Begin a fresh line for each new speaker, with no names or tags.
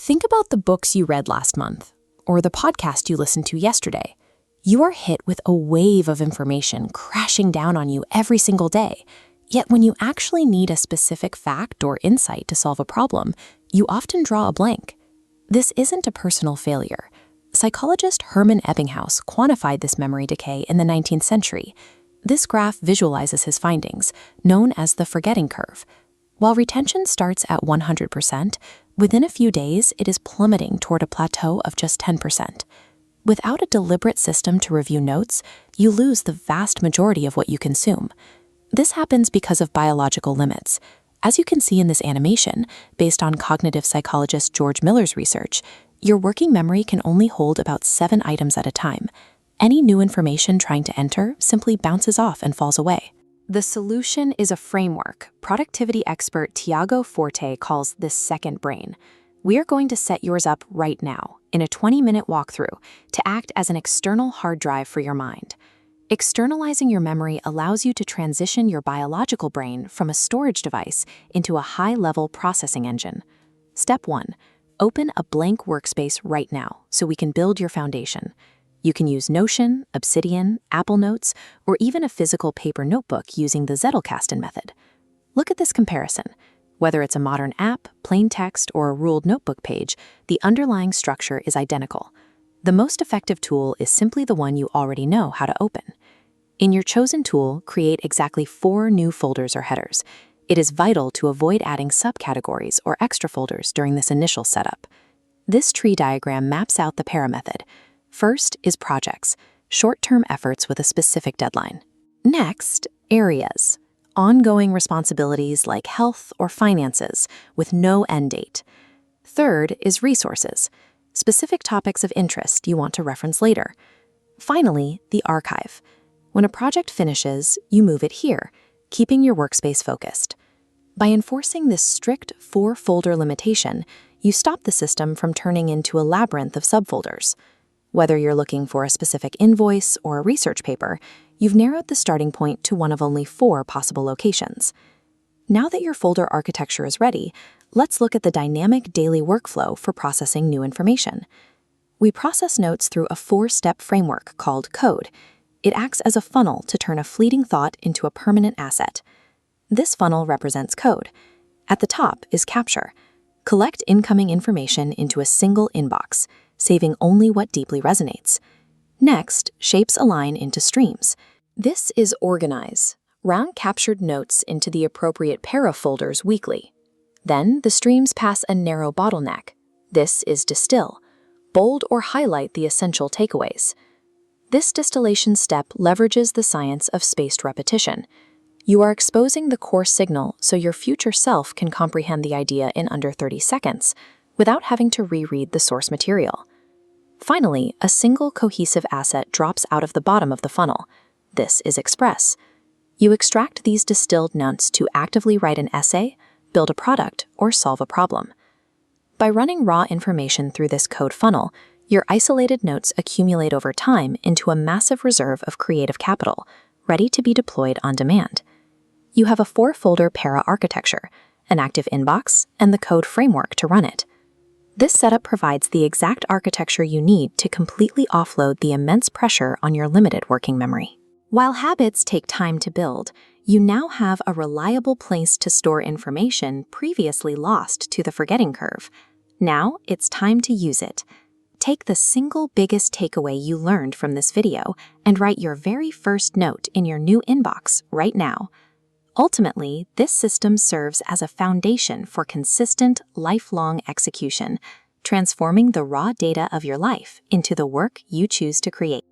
Think about the books you read last month, or the podcast you listened to yesterday. You are hit with a wave of information crashing down on you every single day. Yet when you actually need a specific fact or insight to solve a problem, you often draw a blank. This isn't a personal failure. Psychologist Hermann Ebbinghaus quantified this memory decay in the 19th century. This graph visualizes his findings, known as the forgetting curve. While retention starts at 100%, within a few days it is plummeting toward a plateau of just 10%. Without a deliberate system to review notes, you lose the vast majority of what you consume. This happens because of biological limits. As you can see in this animation, based on cognitive psychologist George Miller's research, your working memory can only hold about 7 items at a time. Any new information trying to enter simply bounces off and falls away. The solution is a framework productivity expert Tiago Forte calls this second brain. We are going to set yours up right now in a 20-minute walkthrough to act as an external hard drive for your mind. Externalizing your memory allows you to transition your biological brain from a storage device into a high-level processing engine. Step 1. Open a blank workspace right now so we can build your foundation. You can use Notion, Obsidian, Apple Notes, or even a physical paper notebook using the Zettelkasten method. Look at this comparison. Whether it's a modern app, plain text, or a ruled notebook page, the underlying structure is identical. The most effective tool is simply the one you already know how to open. In your chosen tool, create exactly 4 new folders or headers. It is vital to avoid adding subcategories or extra folders during this initial setup. This tree diagram maps out the para method. First is projects, short-term efforts with a specific deadline. Next, areas, ongoing responsibilities like health or finances with no end date. Third is resources, specific topics of interest you want to reference later. Finally, the archive. When a project finishes, you move it here, keeping your workspace focused. By enforcing this strict 4-folder limitation, you stop the system from turning into a labyrinth of subfolders. Whether you're looking for a specific invoice or a research paper, you've narrowed the starting point to one of only 4 possible locations. Now that your folder architecture is ready, let's look at the dynamic daily workflow for processing new information. We process notes through a 4-step framework called code. It acts as a funnel to turn a fleeting thought into a permanent asset. This funnel represents code. At the top is capture. Collect incoming information into a single inbox, saving only what deeply resonates. Next, shapes align into streams. This is organize. Round captured notes into the appropriate para folders weekly. Then, the streams pass a narrow bottleneck. This is distill. Bold or highlight the essential takeaways. This distillation step leverages the science of spaced repetition. You are exposing the core signal so your future self can comprehend the idea in under 30 seconds, without having to reread the source material. Finally, a single cohesive asset drops out of the bottom of the funnel. This is express. You extract these distilled notes to actively write an essay, build a product, or solve a problem. By running raw information through this code funnel, your isolated notes accumulate over time into a massive reserve of creative capital, ready to be deployed on demand. You have a 4-folder para architecture, an active inbox, and the code framework to run it. This setup provides the exact architecture you need to completely offload the immense pressure on your limited working memory. While habits take time to build, you now have a reliable place to store information previously lost to the forgetting curve. Now it's time to use it. Take the single biggest takeaway you learned from this video and write your very first note in your new inbox right now. Ultimately, this system serves as a foundation for consistent, lifelong execution, transforming the raw data of your life into the work you choose to create.